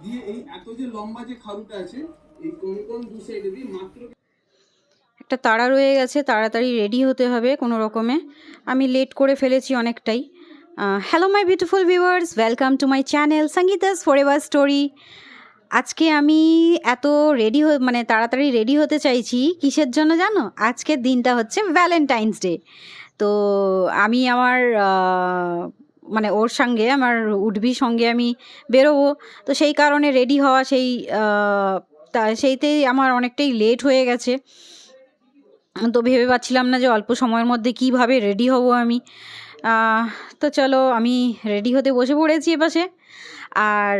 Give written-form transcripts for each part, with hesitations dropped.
দিয়ে এই এত যে লম্বা যে খারুটা আছে এই কোন কোন দু সাইডে দিয়ে মাত্র একটা তাড়া রয়ে গেছে, তাড়াতাড়ি রেডি হতে হবে কোনো রকমে। আমি লেট করে ফেলেছি অনেকটাই। Hello my beautiful viewers, welcome to my channel Sangeeta's forever story. আজকে আমি এত রেডি মানে তাড়াতাড়ি রেডি হতে চাইছি কিসের জন্য জানো? আজকের দিনটা হচ্ছে ভ্যালেন্টাইন্স ডে। তো আমি আমার মানে ওর সঙ্গে আমার উডবির সঙ্গে আমি বেরোবো, তো সেই কারণে রেডি হওয়া সেইতেই আমার অনেকটাই লেট হয়ে গেছে। তো ভেবে পাচ্ছিলাম না যে অল্প সময়ের মধ্যে কিভাবে রেডি হব আমি। তো চলো আমি রেডি হতে বসে পড়েছি এপাশে। আর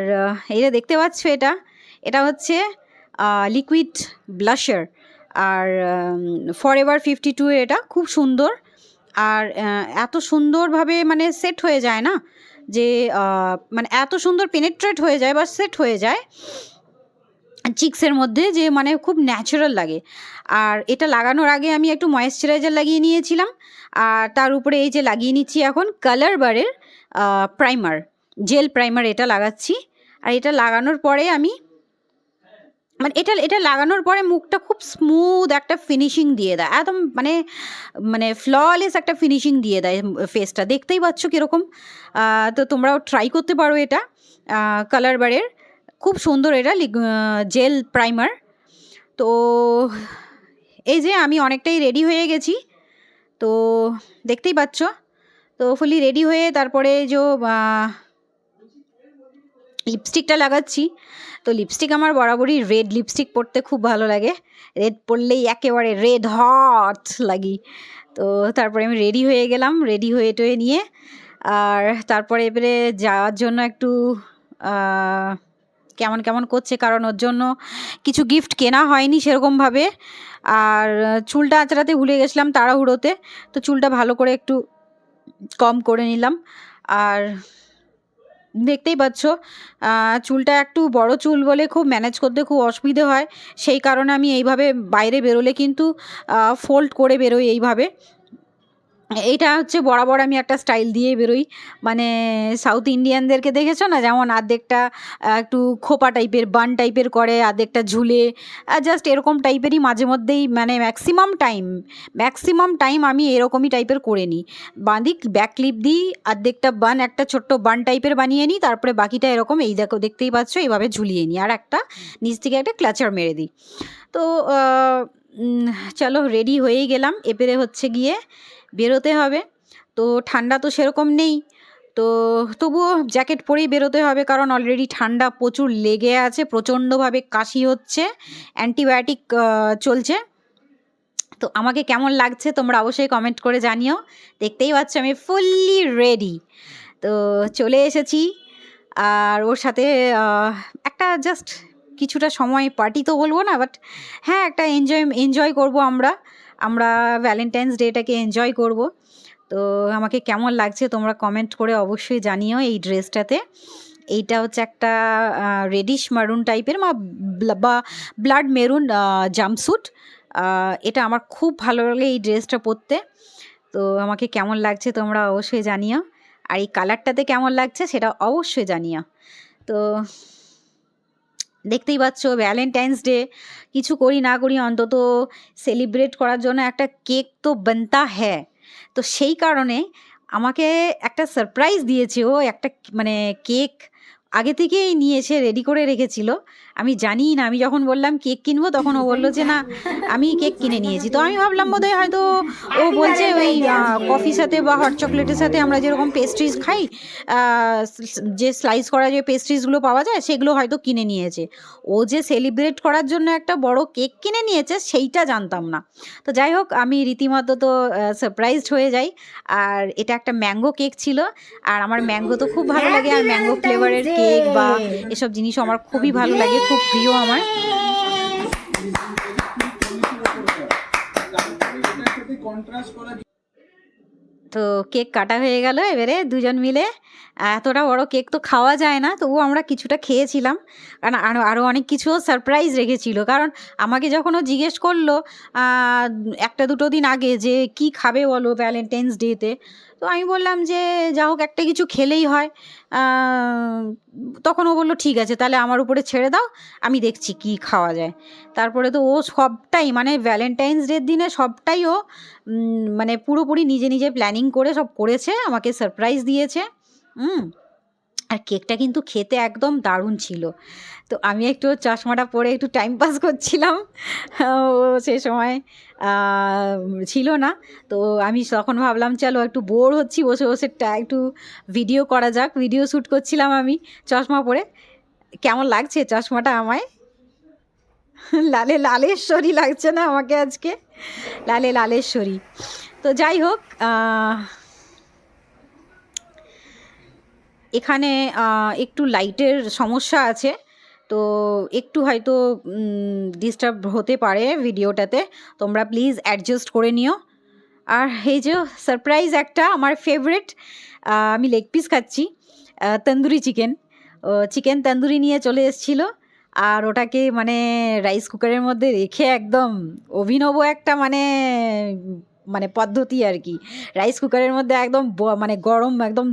এটা দেখতে পাচ্ছ, এটা হচ্ছে লিকুইড ব্লাশার, আর ফরএভার 52 এটা খুব সুন্দর। আর এত সুন্দরভাবে মানে সেট হয়ে যায় না, যে মানে এত সুন্দর পেনেট্রেট হয়ে যায় বা সেট হয়ে যায় চিক্সের মধ্যে, যে মানে খুব ন্যাচারাল লাগে। আর এটা লাগানোর আগে আমি একটু ময়েশ্চারাইজার লাগিয়ে নিয়েছিলাম, আর তার উপরে এই যে লাগিয়ে নিচ্ছি এখন কালার বারের প্রাইমার, জেল প্রাইমার এটা লাগাচ্ছি। আর এটা লাগানোর পরে আমি মানে এটা লাগানোর পরে মুখটা খুব স্মুথ একটা ফিনিশিং দিয়ে দেয়, একদম মানে মানে ফ্ললেস একটা ফিনিশিং দিয়ে দেয় ফেসটা। দেখতেই পাচ্ছ কীরকম। তো তোমরাও ট্রাই করতে পারো এটা, কালার বারের খুব সুন্দর এটা জেল প্রাইমার। তো এই যে আমি অনেকটাই রেডি হয়ে গেছি, তো দেখতেই পাচ্ছ। তো ফুলি রেডি হয়ে তারপরে যে লিপস্টিকটা লাগাচ্ছি। তো লিপস্টিক আমার বরাবরই রেড লিপস্টিক পরতে খুব ভালো লাগে, রেড পরলেই একেবারে রেড হট লাগি। তো তারপরে আমি রেডি হয়ে গেলাম, রেডি হয়ে টয়ে নিয়ে আর তারপরে এবারে যাওয়ার জন্য একটু কেমন কেমন করছে, কারণ ওর জন্য কিছু গিফট কেনা হয়নি সেরকমভাবে। আর চুলটা আঁচড়াতে ভুলে গেছিলাম তাড়াহুড়োতে, তো চুলটা ভালো করে একটু কম করে নিলাম। আর দেখতেই পাচ্ছ চুলটা একটু বড় চুল বলে খুব ম্যানেজ করতে খুব অসুবিধে হয়, সেই কারণে আমি এইভাবে বাইরে বেরোলে কিন্তু ফোল্ড করে বেরোই এইভাবে। এইটা হচ্ছে বরাবর আমি একটা স্টাইল দিয়ে বেরোই, মানে সাউথ ইন্ডিয়ানদেরকে দেখেছো না, যেমন আর্ধেকটা একটু খোপা টাইপের বান টাইপের করে, আর্ধেকটা ঝুলে, জাস্ট এরকম টাইপেরই মাঝে মধ্যেই, মানে ম্যাক্সিমাম টাইম আমি এরকমই টাইপের করে নিই। বাঁদিক ব্যাক ক্লিপ দিই, আর্ধেকটা বান, একটা ছোট্ট বান টাইপের বানিয়ে নিই, তারপরে বাকিটা এরকম এই দেখো দেখতেই পাচ্ছ এইভাবে ঝুলিয়ে নিই, আর একটা নিচ থেকে একটা ক্লাচার মেরে দিই। তো চলো রেডি হয়েই গেলাম, এবারে হচ্ছে গিয়ে বেরোতে হবে। তো ঠান্ডা তো সেরকম নেই, তো তবুও জ্যাকেট পরেই বেরোতে হবে, কারণ অলরেডি ঠান্ডা প্রচুর লেগে আছে, প্রচণ্ডভাবে কাশি হচ্ছে, অ্যান্টিবায়োটিক চলছে। তো আমাকে কেমন লাগছে তোমরা অবশ্যই কমেন্ট করে জানিও। দেখতেই পাচ্ছ আমি ফুললি রেডি, তো চলে এসেছি। আর ওর সাথে একটা জাস্ট কিছুটা সময়, পার্টি তো বলবো না, বাট হ্যাঁ একটা এনজয় করব আমরা ভ্যালেন্টাইন্স ডেটাকে এনজয় করব। তো আমাকে কেমন লাগছে তোমরা কমেন্ট করে অবশ্যই জানিও। এই ড্রেসটাতে এইটা হচ্ছে একটা রেডিশ মারুন টাইপের বা ব্লাড মেরুন জাম্পস্যুট, এটা আমার খুব ভালো লাগে এই ড্রেসটা পরতে। তো আমাকে কেমন লাগছে তোমরা অবশ্যই জানিও, আর এই কালারটাতে কেমন লাগছে সেটা অবশ্যই জানিও। তো দেখতেই পাচ্ছ ভ্যালেন্টাইন্স ডে, কিছু করি না করি অন্তত সেলিব্রেট করার জন্য একটা কেক তো বানতা হ্যাঁ। তো সেই কারণে আমাকে একটা সারপ্রাইজ দিয়েছে ও, একটা মানে কেক আগে থেকেই নিয়েছে, রেডি করে রেখেছিল। আমি জানি না, আমি যখন বললাম কেক কিনবো তখন ও বললো যে না আমি কেক কিনে নিয়েছি। তো আমি ভাবলাম বোধহয় হয়তো ও বলছে ওই কফির সাথে বা হট চকলেটের সাথে আমরা যেরকম পেস্ট্রিজ খাই, যে স্লাইস করা যে পেস্ট্রিজগুলো পাওয়া যায় সেগুলো হয়তো কিনে নিয়েছে। ও যে সেলিব্রেট করার জন্য একটা বড় কেক কিনে নিয়েছে সেইটা জানতাম না। তো যাই হোক আমি রীতিমতো তো সারপ্রাইজড হয়ে যাই। আর এটা একটা ম্যাঙ্গো কেক ছিল, আর আমার ম্যাঙ্গো তো খুব ভালো লাগে, আর ম্যাঙ্গো ফ্লেভারের কেক বা এসব জিনিসও আমার খুবই ভালো লাগে, খুব প্রিয় আমার। তো কেক কাটা হয়ে গেল, এবারে দুজন মিলে এতটা বড় কেক তো খাওয়া যায় না, তবুও আমরা কিছুটা খেয়েছিলাম, কারণ আরও অনেক কিছুও সারপ্রাইজ রেখেছিল। কারণ আমাকে যখন ও জিজ্ঞেস করলো একটা দুটো দিন আগে যে কি খাবে বলো ভ্যালেন্টাইন্স ডেতে, তো আমি বললাম যে যা হোক একটা কিছু খেলেই হয়। তখন ও বললো ঠিক আছে তাহলে আমার উপরে ছেড়ে দাও, আমি দেখছি কি খাওয়া যায়। তারপরে তো ও সবটাই মানে ভ্যালেন্টাইন্স ডের দিনে সবটাই ও মানে পুরোপুরি নিজে নিজে প্ল্যানিং করে সব করেছে, আমাকে সারপ্রাইজ দিয়েছে। আর কেকটা কিন্তু খেতে একদম দারুণ ছিল। তো আমি একটু চশমাটা পরে একটু টাইম পাস করছিলাম, ও সে সময় ছিল না। তো আমি তখন ভাবলাম চলো একটু বোর হচ্ছি বসে বসে, একটু ভিডিও করা যাক, ভিডিও শ্যুট করছিলাম আমি চশমা পরে। কেমন লাগছে চশমাটা আমায়? লালে লালেশ্বরী লাগছে না আমাকে আজকে? লালে লালেশ্বরী। তো যাই হোক, এখানে একটু লাইটের সমস্যা আছে, তো একটু হয়তো ডিস্টার্ব হতে পারে ভিডিওটাতে, তোমরা প্লিজ অ্যাডজাস্ট করে নিও। আর এই যে সারপ্রাইজ একটা আমার ফেভারিট, আমি লেগ পিস খাচ্ছি, তন্দুরি চিকেন। চিকেন তন্দুরি নিয়ে চলে এসেছিলো, আর ওটাকে মানে রাইস কুকারের মধ্যে রেখে একদম অভিনব একটা মানে মানে পদ্ধতি আর কি। রাইস কুকারের মধ্যে একদম মানে গরম, একদম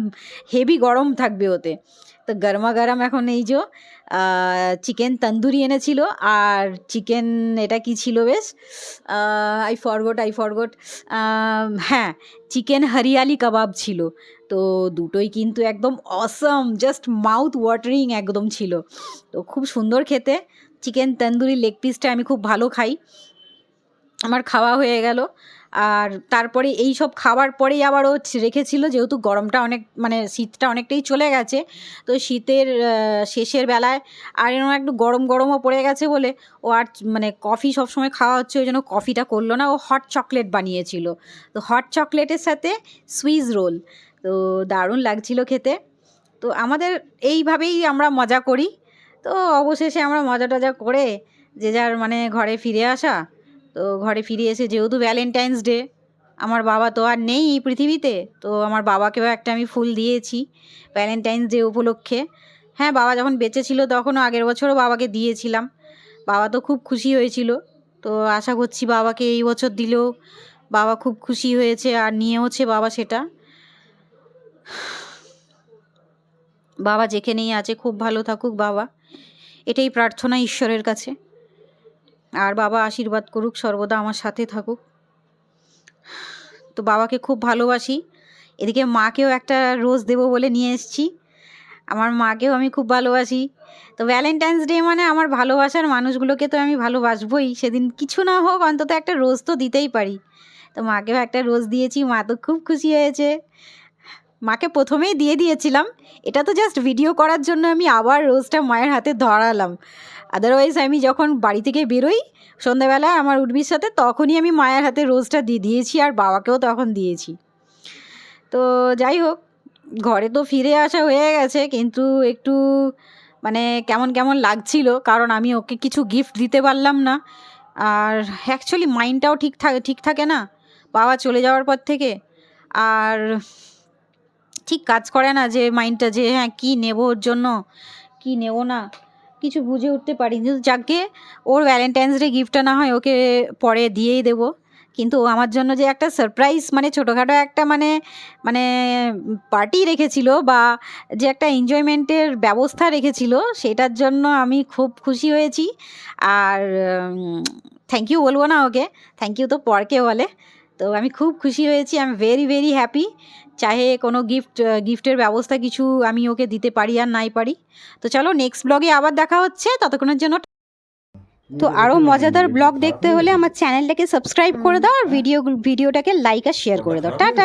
হেভি গরম থাকবে ওতে। তো গরমা গরম এখন এই যে চিকেন তন্দুরি এনেছিল, আর চিকেন এটা কি ছিল বেশ, আই ফরগট, হ্যাঁ চিকেন হরিয়ালি কাবাব ছিল। তো দুটোই কিন্তু একদম অসম, জাস্ট মাউথ ওয়াটারিং একদম ছিল। তো খুব সুন্দর খেতে। চিকেন তন্দুরি লেগ পিসটা আমি খুব ভালো খাই, আমার খাওয়া হয়ে গেল। আর তারপরে এই সব খাবার পরেই আবার ও রেখেছিল, যেহেতু গরমটা অনেক মানে শীতটা অনেকটাই চলে গেছে, তো শীতের শেষের বেলায় আর এরকম একটু গরম গরমও পড়ে গেছে বলে ও আর মানে কফি সবসময় খাওয়া হচ্ছে, ওই জন্য কফিটা করলো না, ও হট চকলেট বানিয়েছিল। তো হট চকলেটের সাথে সুইস রোল, তো দারুণ লাগছিল খেতে। তো আমাদের এইভাবেই আমরা মজা করি। তো অবশেষে আমরা মজা টজা করে যে যার মানে ঘরে ফিরে আসা। তো ঘরে ফিরে এসে যেহেতু ভ্যালেন্টাইন্স ডে, আমার বাবা তো আর নেই এই পৃথিবীতে, তো আমার বাবাকেও একটা আমি ফুল দিয়েছি ভ্যালেন্টাইন্স ডে উপলক্ষে। হ্যাঁ, বাবা যখন বেঁচে ছিল তখনও আগের বছরও বাবাকে দিয়েছিলাম, বাবা তো খুব খুশি হয়েছিল। তো আশা করছি বাবাকে এই বছর দিলেও বাবা খুব খুশি হয়েছে আর নিয়েওছে বাবা সেটা। বাবা যেখানেই আছে খুব ভালো থাকুক বাবা, এটাই প্রার্থনা ঈশ্বরের কাছে। আর বাবা আশীর্বাদ করুক, সর্বদা আমার সাথে থাকুক। তো বাবাকে খুব ভালোবাসি। এদিকে মাকেও একটা রোজ দেবো বলে নিয়ে এসেছি, আমার মাকেও আমি খুব ভালোবাসি। তো ভ্যালেন্টাইন্স ডে মানে আমার ভালোবাসার মানুষগুলোকে তো আমি ভালোবাসবই, সেদিন কিছু না হোক অন্তত একটা রোজ তো দিতেই পারি। তো মাকেও একটা রোজ দিয়েছি, মা তো খুব খুশি হয়েছে। মাকে প্রথমেই দিয়ে দিয়েছিলাম, এটা তো জাস্ট ভিডিও করার জন্য আমি আবার রোজটা মায়ের হাতে ধরালাম। আদারওয়াইজ আমি যখন বাড়ি থেকে বেরোই সন্ধ্যাবেলায় আমার উর্বির সাথে, তখনই আমি মায়ের হাতে রোজটা দিয়ে দিয়েছি, আর বাবাকেও তখন দিয়েছি। তো যাই হোক, ঘরে তো ফিরে আসা হয়ে গেছে, কিন্তু একটু মানে কেমন কেমন লাগছিল, কারণ আমি ওকে কিছু গিফট দিতে পারলাম না। আর অ্যাকচুয়ালি মাইন্ডটাও ঠিক থাকে না বাবা চলে যাওয়ার পর থেকে, আর ঠিক কাজ করে না যে মাইন্ডটা, যে হ্যাঁ কী নেবো ওর জন্য, কী নেবো না, কিছু বুঝে উঠতে পারি। কিন্তু যাকে ওর ভ্যালেন্টাইন্স ডে গিফটটা না হয় ওকে পরে দিয়েই দেবো, কিন্তু ও আমার জন্য যে একটা সারপ্রাইজ মানে ছোটোখাটো একটা মানে মানে পার্টি রেখেছিল, বা যে একটা এনজয়মেন্টের ব্যবস্থা রেখেছিল, সেটার জন্য আমি খুব খুশি হয়েছি। আর থ্যাংক ইউ বলবো না ওকে, থ্যাংক ইউ তো পরকে বলে। তো আমি খুব খুশি হয়েছি, I am very very happy. চাহে কোনো গিফটের ব্যবস্থা কিছু আমি ওকে দিতে পারি আর নাই পারি। তো চলো নেক্সট ব্লগে আবার দেখা হচ্ছে, ততক্ষণের জন্য। তো আরও মজাদার ব্লগ দেখতে হলে আমার চ্যানেলটাকে সাবস্ক্রাইব করে দাও, আর ভিডিওটাকে লাইক আর শেয়ার করে দাও। টাটা।